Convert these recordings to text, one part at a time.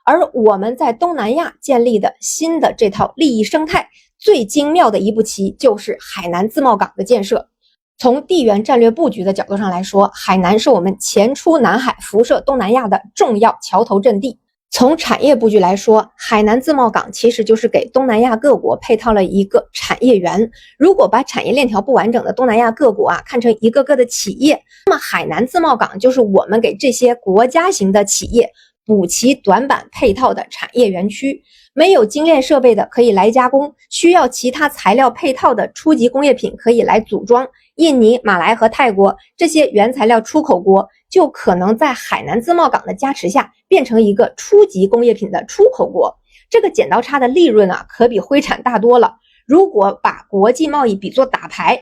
而我们在东南亚建立的新的这套利益生态，最精妙的一步棋就是海南自贸港的建设。从地缘战略布局的角度上来说，海南是我们前出南海、辐射东南亚的重要桥头阵地。从产业布局来说，海南自贸港其实就是给东南亚各国配套了一个产业园。如果把产业链条不完整的东南亚各国看成一个个的企业，那么海南自贸港就是我们给这些国家型的企业补齐短板配套的产业园区。没有精炼设备的可以来加工，需要其他材料配套的初级工业品可以来组装。印尼、马来和泰国这些原材料出口国就可能在海南自贸港的加持下变成一个初级工业品的出口国。这个剪刀差的利润可比灰产大多了。如果把国际贸易比作打牌，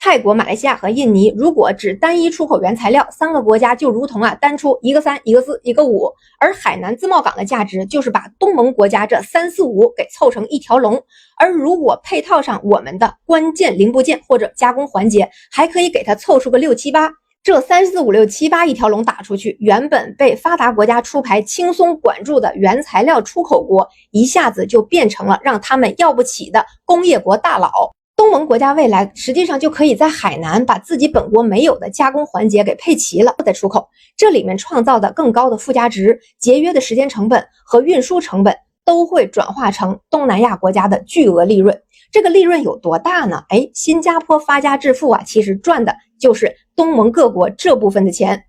泰国、马来西亚和印尼如果只单一出口原材料，3个国家就如同单出一个3、一个4、一个5。而海南自贸港的价值就是把东盟国家这3、4、5给凑成一条龙。而如果配套上我们的关键零部件或者加工环节，还可以给它凑出个6、7、8。这3、4、5、6、7、8一条龙打出去，原本被发达国家出牌轻松管住的原材料出口国，一下子就变成了让他们要不起的工业国大佬。东盟国家未来实际上就可以在海南把自己本国没有的加工环节给配齐了再出口，这里面创造的更高的附加值、节约的时间成本和运输成本都会转化成东南亚国家的巨额利润。这个利润有多大呢？新加坡发家致富其实赚的就是东盟各国这部分的钱。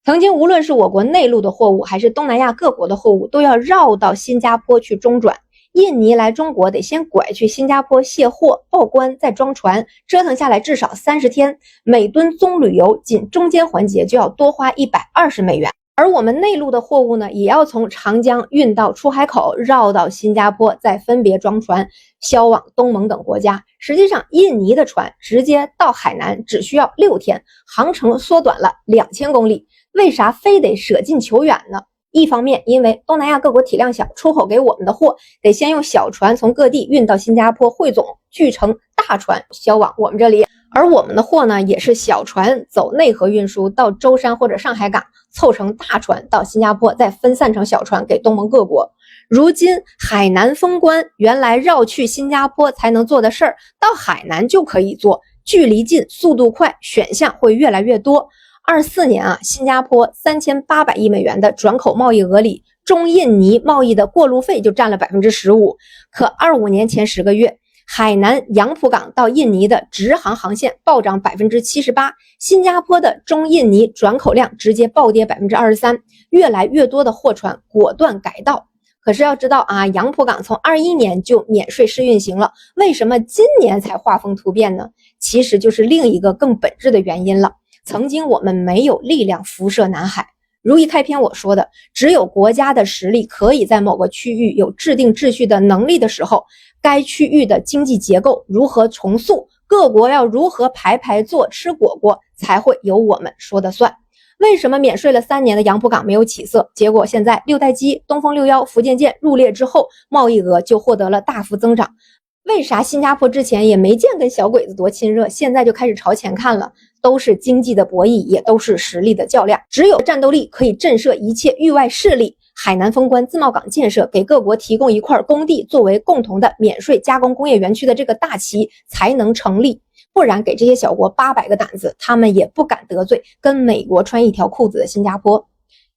曾经无论是我国内陆的货物还是东南亚各国的货物都要绕到新加坡去中转。印尼来中国得先拐去新加坡卸货、报关，再装船，折腾下来至少30天，每吨棕榈油仅中间环节就要多花120美元。而我们内陆的货物呢，也要从长江运到出海口，绕到新加坡，再分别装船销往东盟等国家。实际上，印尼的船直接到海南只需要6天，航程缩短了2000公里。为啥非得舍近求远呢？一方面，因为东南亚各国体量小，出口给我们的货得先用小船从各地运到新加坡汇总，聚成大船销往我们这里。而我们的货呢，也是小船走内河运输到舟山或者上海港，凑成大船到新加坡，再分散成小船给东盟各国。如今海南封关，原来绕去新加坡才能做的事儿，到海南就可以做，距离近，速度快，选项会越来越多。24年新加坡3800亿美元的转口贸易额里，中印尼贸易的过路费就占了 15%。可25年前10个月，海南杨浦港到印尼的直航航线暴涨 78%， 新加坡的中印尼转口量直接暴跌 23%， 越来越多的货船果断改道。可是要知道杨浦港从21年就免税试运行了，为什么今年才画风突变呢？其实就是另一个更本质的原因了。曾经我们没有力量辐射南海，如一开篇我说的，只有国家的实力可以在某个区域有制定秩序的能力的时候，该区域的经济结构如何重塑，各国要如何排排坐吃果果，才会由我们说的算。为什么免税了3年的杨浦港没有起色？结果现在六代机、东风61、福建舰入列之后，贸易额就获得了大幅增长。为啥新加坡之前也没见跟小鬼子多亲热，现在就开始朝前看了？都是经济的博弈，也都是实力的较量。只有战斗力可以震慑一切域外势力。海南封关、自贸港建设，给各国提供一块工地，作为共同的免税加工工业园区的这个大旗才能成立。不然给这些小国800个胆子，他们也不敢得罪跟美国穿一条裤子的新加坡。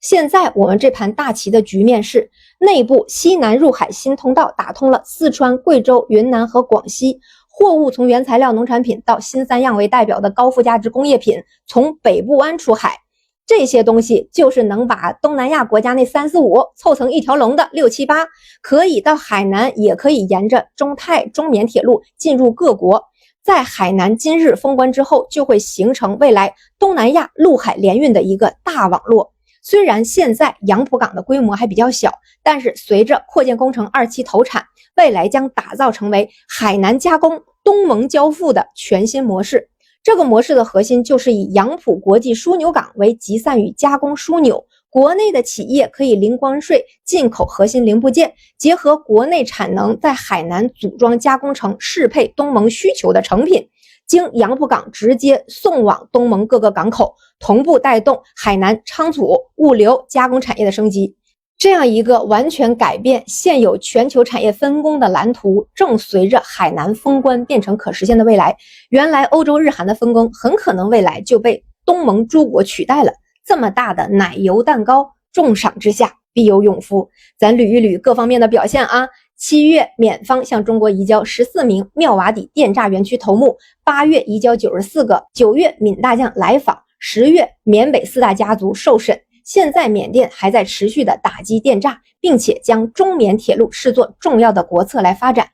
现在我们这盘大棋的局面是，内部西南入海新通道打通了四川、贵州、云南和广西，货物从原材料农产品到新3样为代表的高附加值工业品从北部湾出海，这些东西就是能把东南亚国家那3、4、5凑成一条龙的6、7、8，可以到海南，也可以沿着中泰、中缅铁路进入各国。在海南今日封关之后，就会形成未来东南亚陆海联运的一个大网络。虽然现在杨浦港的规模还比较小，但是随着扩建工程2期投产，未来将打造成为海南加工、东盟交付的全新模式。这个模式的核心就是以杨浦国际枢纽港为集散与加工枢纽，国内的企业可以零关税进口核心零部件，结合国内产能在海南组装加工成适配东盟需求的成品，经杨浦港直接送往东盟各个港口，同步带动海南仓储、物流、加工产业的升级。这样一个完全改变现有全球产业分工的蓝图，正随着海南封关变成可实现的未来。原来欧洲日韩的分工很可能未来就被东盟诸国取代了。这么大的奶油蛋糕，重赏之下必有勇夫。咱捋一捋各方面的表现啊。7月，缅方向中国移交14名妙瓦底电诈园区头目，8月移交94个，9月闽大将来访，10月缅北4大家族受审。现在缅甸还在持续的打击电诈，并且将中缅铁路视作重要的国策来发展。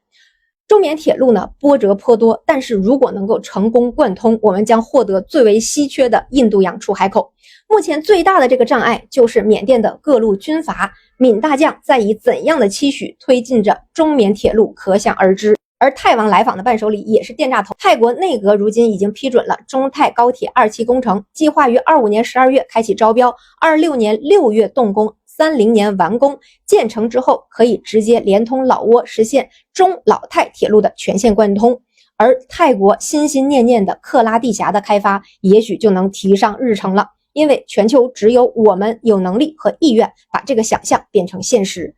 中缅铁路呢，波折颇多，但是如果能够成功贯通，我们将获得最为稀缺的印度洋出海口。目前最大的这个障碍就是缅甸的各路军阀，闽大将在以怎样的期许推进着中缅铁路，可想而知。而泰王来访的伴手礼也是电诈头。泰国内阁如今已经批准了中泰高铁2期工程，计划于25年12月开启招标，26年6月动工，30年完工。建成之后可以直接连通老挝，实现中老泰铁路的全线贯通。而泰国心心念念的克拉地峡的开发也许就能提上日程了，因为全球只有我们有能力和意愿把这个想象变成现实。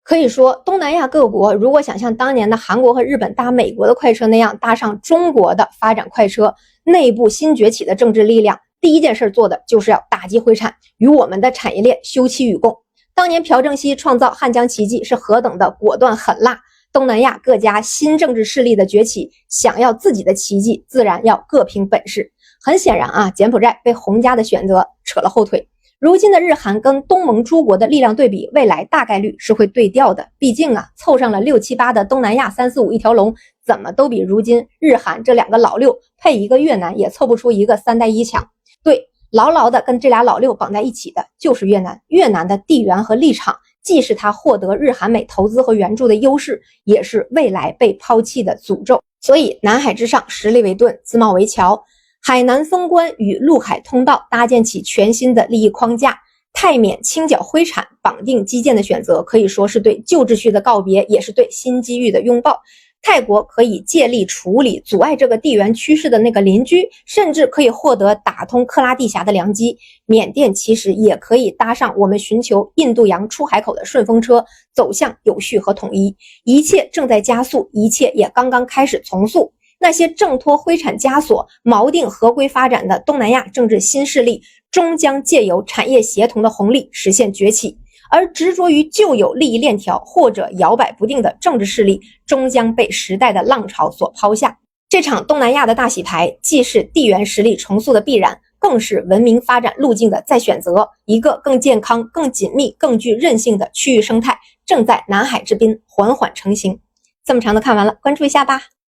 可以说，东南亚各国如果想像当年的韩国和日本搭美国的快车那样搭上中国的发展快车，内部新崛起的政治力量第一件事做的就是要打击回产，与我们的产业链休戚与共。当年朴正熙创造汉江奇迹是何等的果断狠辣，东南亚各家新政治势力的崛起，想要自己的奇迹，自然要各凭本事。很显然啊，柬埔寨被洪家的选择扯了后腿。如今的日韩跟东盟诸国的力量对比，未来大概率是会对调的。毕竟啊，凑上了6、7、8的东南亚3、4、5一条龙，怎么都比如今日韩这2个老六配一个越南也凑不出一个3带1强。对，牢牢的跟这俩老六绑在一起的就是越南。越南的地缘和立场，既是他获得日韩美投资和援助的优势，也是未来被抛弃的诅咒。所以南海之上，实力为盾，自贸为桥。海南封关与陆海通道搭建起全新的利益框架，泰缅清剿灰产、绑定基建的选择，可以说是对旧秩序的告别，也是对新机遇的拥抱。泰国可以借力处理阻碍这个地缘趋势的那个邻居，甚至可以获得打通克拉地峡的良机。缅甸其实也可以搭上我们寻求印度洋出海口的顺风车，走向有序和统一。一切正在加速，一切也刚刚开始从速。那些挣脱灰产枷锁、锚定合规发展的东南亚政治新势力，终将借由产业协同的红利实现崛起，而执着于旧有利益链条或者摇摆不定的政治势力，终将被时代的浪潮所抛下。这场东南亚的大洗牌，既是地缘实力重塑的必然，更是文明发展路径的再选择。一个更健康、更紧密、更具韧性的区域生态，正在南海之滨缓缓成型。这么长的看完了，关注一下吧。